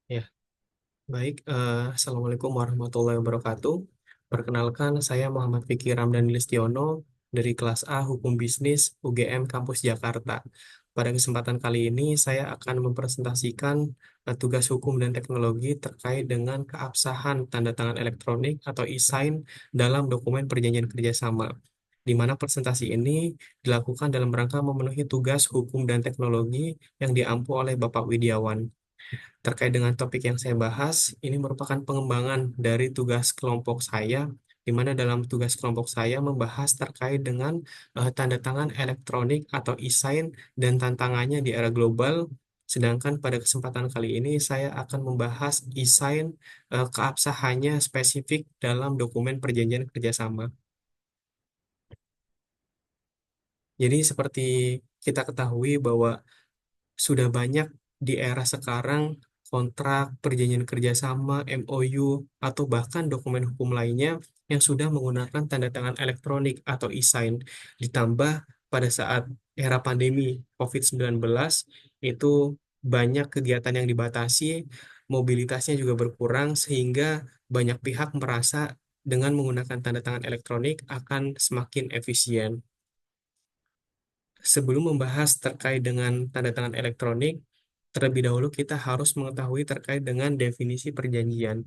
Ya, baik. Assalamualaikum warahmatullahi wabarakatuh. Perkenalkan, saya Muhammad Fikri Ramdan Listiono dari kelas A Hukum Bisnis UGM Kampus Jakarta. Pada kesempatan kali ini, saya akan mempresentasikan tugas hukum dan teknologi terkait dengan keabsahan tanda tangan elektronik atau e-sign dalam dokumen perjanjian kerjasama, di mana presentasi ini dilakukan dalam rangka memenuhi tugas hukum dan teknologi yang diampu oleh Bapak Widiawan. Terkait dengan topik yang saya bahas, ini merupakan pengembangan dari tugas kelompok saya, di mana dalam tugas kelompok saya membahas terkait dengan tanda tangan elektronik atau e-sign dan tantangannya di era global. Sedangkan pada kesempatan kali ini saya akan membahas e-sign, keabsahannya spesifik dalam dokumen perjanjian kerjasama. Jadi seperti kita ketahui bahwa sudah banyak di era sekarang kontrak, perjanjian kerjasama, MOU, atau bahkan dokumen hukum lainnya yang sudah menggunakan tanda tangan elektronik atau e-sign. Ditambah pada saat era pandemi COVID-19 itu banyak kegiatan yang dibatasi, mobilitasnya juga berkurang sehingga banyak pihak merasa dengan menggunakan tanda tangan elektronik akan semakin efisien. Sebelum membahas terkait dengan tanda tangan elektronik, terlebih dahulu kita harus mengetahui terkait dengan definisi perjanjian.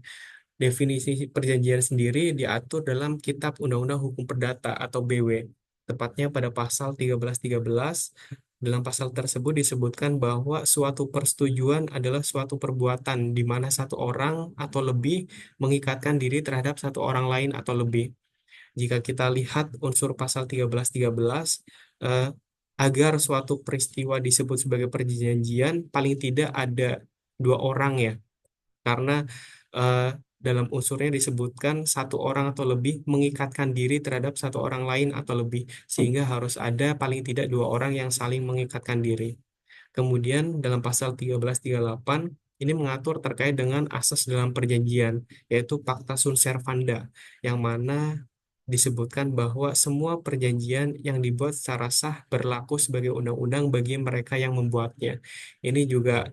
Definisi perjanjian sendiri diatur dalam Kitab Undang-Undang Hukum Perdata atau BW, tepatnya pada pasal 1313. Dalam pasal tersebut disebutkan bahwa suatu persetujuan adalah suatu perbuatan di mana satu orang atau lebih mengikatkan diri terhadap satu orang lain atau lebih. Jika kita lihat unsur pasal 1313, eh, agar suatu peristiwa disebut sebagai perjanjian, paling tidak ada dua orang ya, karena eh, dalam unsurnya disebutkan satu orang atau lebih mengikatkan diri terhadap satu orang lain atau lebih, sehingga harus ada paling tidak dua orang yang saling mengikatkan diri. Kemudian dalam pasal 1338 ini mengatur terkait dengan asas dalam perjanjian, yaitu Pacta sunt servanda, yang mana disebutkan bahwa semua perjanjian yang dibuat secara sah berlaku sebagai undang-undang bagi mereka yang membuatnya. Ini juga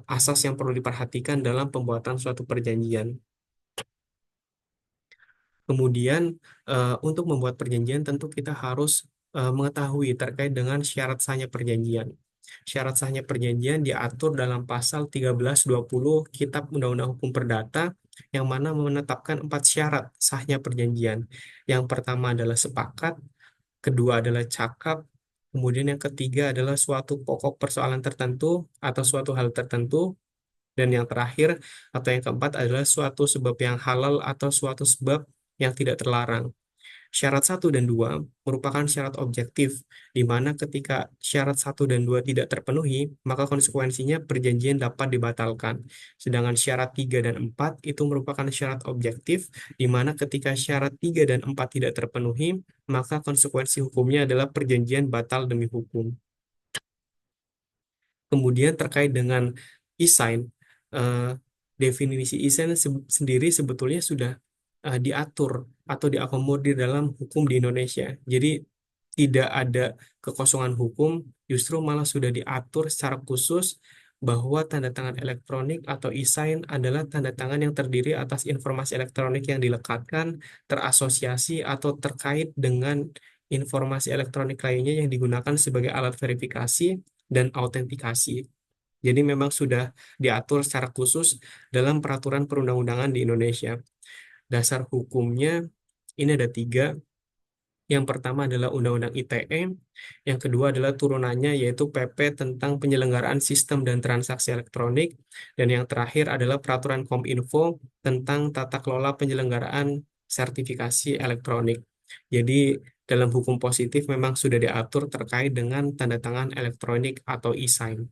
asas yang perlu diperhatikan dalam pembuatan suatu perjanjian. Kemudian, untuk membuat perjanjian tentu kita harus mengetahui terkait dengan syarat sahnya perjanjian. Syarat sahnya perjanjian diatur dalam pasal 1320 Kitab Undang-Undang Hukum Perdata, yang mana menetapkan 4 syarat sahnya perjanjian. Yang pertama adalah sepakat, kedua adalah cakap, kemudian yang ketiga adalah suatu pokok persoalan tertentu atau suatu hal tertentu, dan yang terakhir atau yang keempat adalah suatu sebab yang halal atau suatu sebab yang tidak terlarang. Syarat satu dan 2 merupakan syarat objektif, di mana ketika syarat satu dan 2 tidak terpenuhi, maka konsekuensinya perjanjian dapat dibatalkan. Sedangkan syarat 3 dan 4 itu merupakan syarat objektif, di mana ketika syarat 3 dan 4 tidak terpenuhi, maka konsekuensi hukumnya adalah perjanjian batal demi hukum. Kemudian terkait dengan e-sign, eh, definisi e-sign sendiri sebetulnya sudah diatur atau diakomodir dalam hukum di Indonesia. Jadi tidak ada kekosongan hukum, justru malah sudah diatur secara khusus bahwa tanda tangan elektronik atau e-sign adalah tanda tangan yang terdiri atas informasi elektronik yang dilekatkan, terasosiasi atau terkait dengan informasi elektronik lainnya yang digunakan sebagai alat verifikasi dan autentikasi. Jadi memang sudah diatur secara khusus dalam peraturan perundang-undangan di Indonesia. Dasar hukumnya ini ada 3. Yang pertama adalah Undang-Undang ITE, yang kedua adalah turunannya yaitu PP tentang penyelenggaraan sistem dan transaksi elektronik, dan yang terakhir adalah Peraturan Kominfo tentang tata kelola penyelenggaraan sertifikasi elektronik. Jadi dalam hukum positif memang sudah diatur terkait dengan tanda tangan elektronik atau e-sign.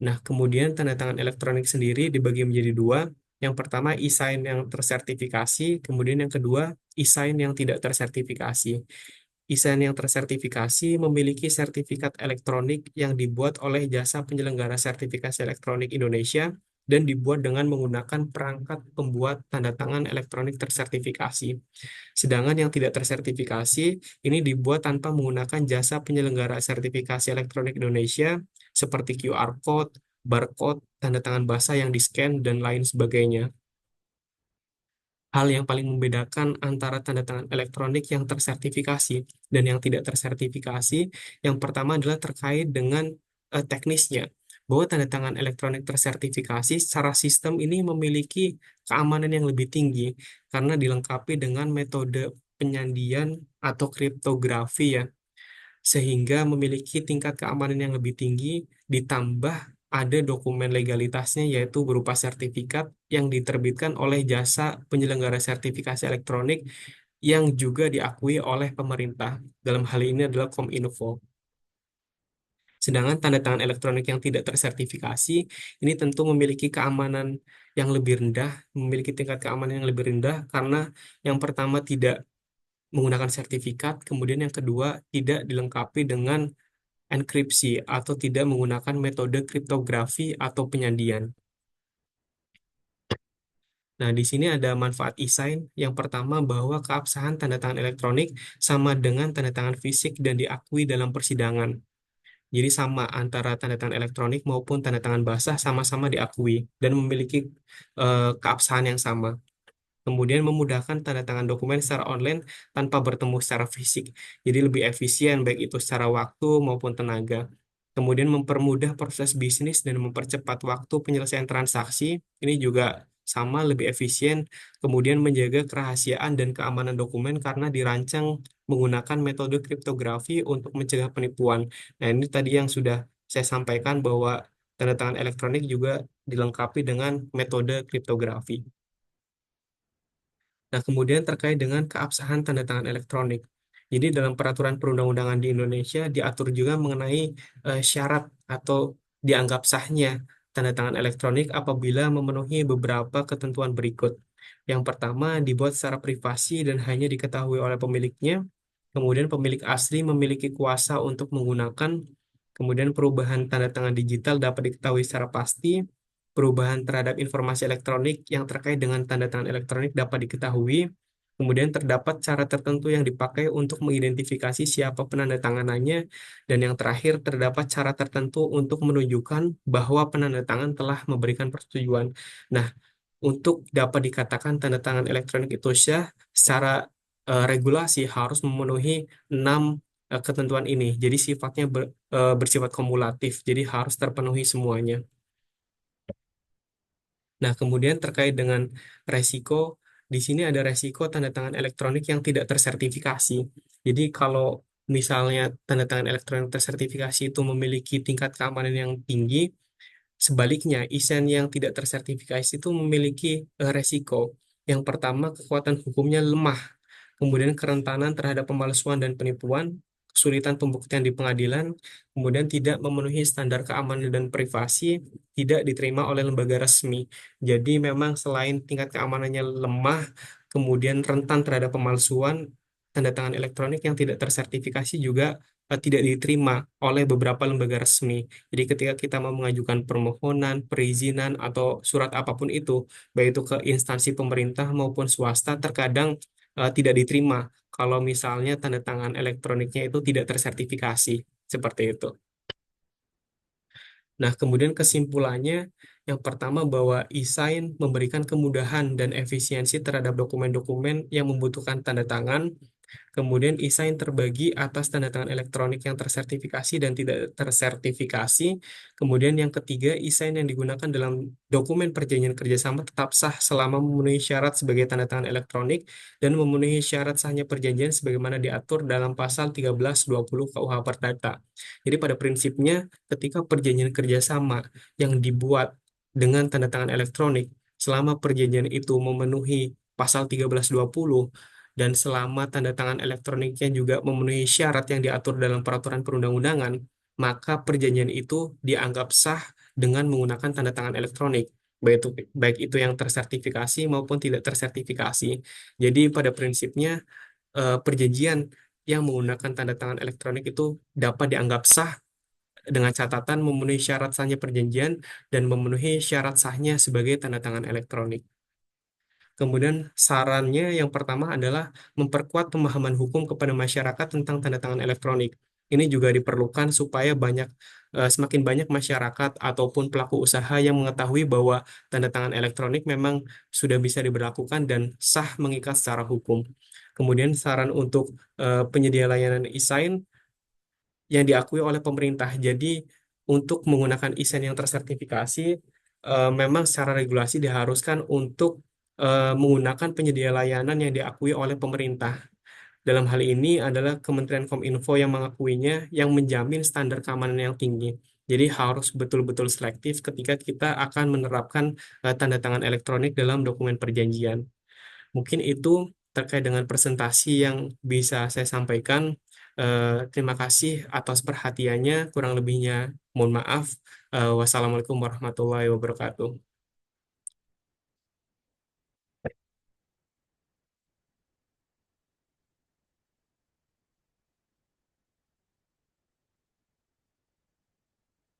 Nah, kemudian tanda tangan elektronik sendiri dibagi menjadi 2. Yang pertama e-sign yang tersertifikasi, kemudian yang kedua e-sign yang tidak tersertifikasi. E-sign yang tersertifikasi memiliki sertifikat elektronik yang dibuat oleh Jasa Penyelenggara Sertifikasi Elektronik Indonesia dan dibuat dengan menggunakan perangkat pembuat tanda tangan elektronik tersertifikasi. Sedangkan yang tidak tersertifikasi ini dibuat tanpa menggunakan jasa penyelenggara sertifikasi elektronik Indonesia seperti QR Code, barcode, tanda tangan basah yang di-scan, dan lain sebagainya. Hal yang paling membedakan antara tanda tangan elektronik yang tersertifikasi dan yang tidak tersertifikasi, yang pertama adalah terkait dengan teknisnya. Bahwa tanda tangan elektronik tersertifikasi secara sistem ini memiliki keamanan yang lebih tinggi karena dilengkapi dengan metode penyandian atau kriptografi ya, sehingga memiliki tingkat keamanan yang lebih tinggi, ditambah ada dokumen legalitasnya yaitu berupa sertifikat yang diterbitkan oleh jasa penyelenggara sertifikasi elektronik yang juga diakui oleh pemerintah. Dalam hal ini adalah Kominfo. Sedangkan tanda tangan elektronik yang tidak tersertifikasi ini tentu memiliki keamanan yang lebih rendah, memiliki tingkat keamanan yang lebih rendah karena yang pertama tidak menggunakan sertifikat, kemudian yang kedua tidak dilengkapi dengan enkripsi atau tidak menggunakan metode kriptografi atau penyandian. Nah, di sini ada manfaat e-sign. Yang pertama bahwa keabsahan tanda tangan elektronik sama dengan tanda tangan fisik dan diakui dalam persidangan. Jadi sama antara tanda tangan elektronik maupun tanda tangan basah sama-sama diakui dan memiliki keabsahan yang sama. Kemudian memudahkan tanda tangan dokumen secara online tanpa bertemu secara fisik. Jadi lebih efisien baik itu secara waktu maupun tenaga. Kemudian mempermudah proses bisnis dan mempercepat waktu penyelesaian transaksi. Ini juga sama lebih efisien. Kemudian menjaga kerahasiaan dan keamanan dokumen karena dirancang menggunakan metode kriptografi untuk mencegah penipuan. Nah, ini tadi yang sudah saya sampaikan bahwa tanda tangan elektronik juga dilengkapi dengan metode kriptografi. Nah, kemudian terkait dengan keabsahan tanda tangan elektronik. Jadi dalam peraturan perundang-undangan di Indonesia diatur juga mengenai syarat atau dianggap sahnya tanda tangan elektronik apabila memenuhi beberapa ketentuan berikut. Yang pertama, dibuat secara privasi dan hanya diketahui oleh pemiliknya. Kemudian pemilik asli memiliki kuasa untuk menggunakan. Kemudian perubahan tanda tangan digital dapat diketahui secara pasti. Perubahan terhadap informasi elektronik yang terkait dengan tanda tangan elektronik dapat diketahui. Kemudian terdapat cara tertentu yang dipakai untuk mengidentifikasi siapa penandatanganannya. Dan yang terakhir, terdapat cara tertentu untuk menunjukkan bahwa penandatangan telah memberikan persetujuan. Nah, untuk dapat dikatakan tanda tangan elektronik itu sah, secara regulasi harus memenuhi 6 ketentuan ini. Jadi sifatnya bersifat kumulatif, jadi harus terpenuhi semuanya. Nah, kemudian terkait dengan resiko, di sini ada resiko tanda tangan elektronik yang tidak tersertifikasi. Jadi kalau misalnya tanda tangan elektronik tersertifikasi itu memiliki tingkat keamanan yang tinggi, sebaliknya, e-sign yang tidak tersertifikasi itu memiliki resiko. Yang pertama, kekuatan hukumnya lemah, kemudian kerentanan terhadap pemalsuan dan penipuan, kesulitan pembuktian di pengadilan, kemudian tidak memenuhi standar keamanan dan privasi, tidak diterima oleh lembaga resmi. Jadi memang selain tingkat keamanannya lemah, kemudian rentan terhadap pemalsuan, tanda tangan elektronik yang tidak tersertifikasi juga tidak diterima oleh beberapa lembaga resmi. Jadi ketika kita mau mengajukan permohonan, perizinan, atau surat apapun itu, baik itu ke instansi pemerintah maupun swasta, terkadang tidak diterima kalau misalnya tanda tangan elektroniknya itu tidak tersertifikasi. Seperti itu. Nah, kemudian kesimpulannya, yang pertama bahwa e-sign memberikan kemudahan dan efisiensi terhadap dokumen-dokumen yang membutuhkan tanda tangan. Kemudian e-sign terbagi atas tanda tangan elektronik yang tersertifikasi dan tidak tersertifikasi. Kemudian yang ketiga, e-sign yang digunakan dalam dokumen perjanjian kerjasama tetap sah selama memenuhi syarat sebagai tanda tangan elektronik dan memenuhi syarat sahnya perjanjian sebagaimana diatur dalam pasal 1320 KUH Perdata. Jadi pada prinsipnya, ketika perjanjian kerjasama yang dibuat dengan tanda tangan elektronik, selama perjanjian itu memenuhi pasal 1320 dan selama tanda tangan elektroniknya juga memenuhi syarat yang diatur dalam peraturan perundang-undangan, maka perjanjian itu dianggap sah dengan menggunakan tanda tangan elektronik, baik itu yang tersertifikasi maupun tidak tersertifikasi. Jadi pada prinsipnya perjanjian yang menggunakan tanda tangan elektronik itu dapat dianggap sah dengan catatan memenuhi syarat sahnya perjanjian dan memenuhi syarat sahnya sebagai tanda tangan elektronik. Kemudian sarannya yang pertama adalah memperkuat pemahaman hukum kepada masyarakat tentang tanda tangan elektronik. Ini juga diperlukan supaya semakin banyak masyarakat ataupun pelaku usaha yang mengetahui bahwa tanda tangan elektronik memang sudah bisa diberlakukan dan sah mengikat secara hukum. Kemudian saran untuk penyedia layanan e-sign yang diakui oleh pemerintah. Jadi untuk menggunakan e-sign yang tersertifikasi, memang secara regulasi diharuskan untuk menggunakan penyedia layanan yang diakui oleh pemerintah. Dalam hal ini adalah Kementerian Kominfo yang mengakuinya, yang menjamin standar keamanan yang tinggi. Jadi harus betul-betul selektif ketika kita akan menerapkan tanda tangan elektronik dalam dokumen perjanjian. Mungkin itu terkait dengan presentasi yang bisa saya sampaikan. Terima kasih atas perhatiannya. Kurang lebihnya, mohon maaf. Wassalamualaikum warahmatullahi wabarakatuh.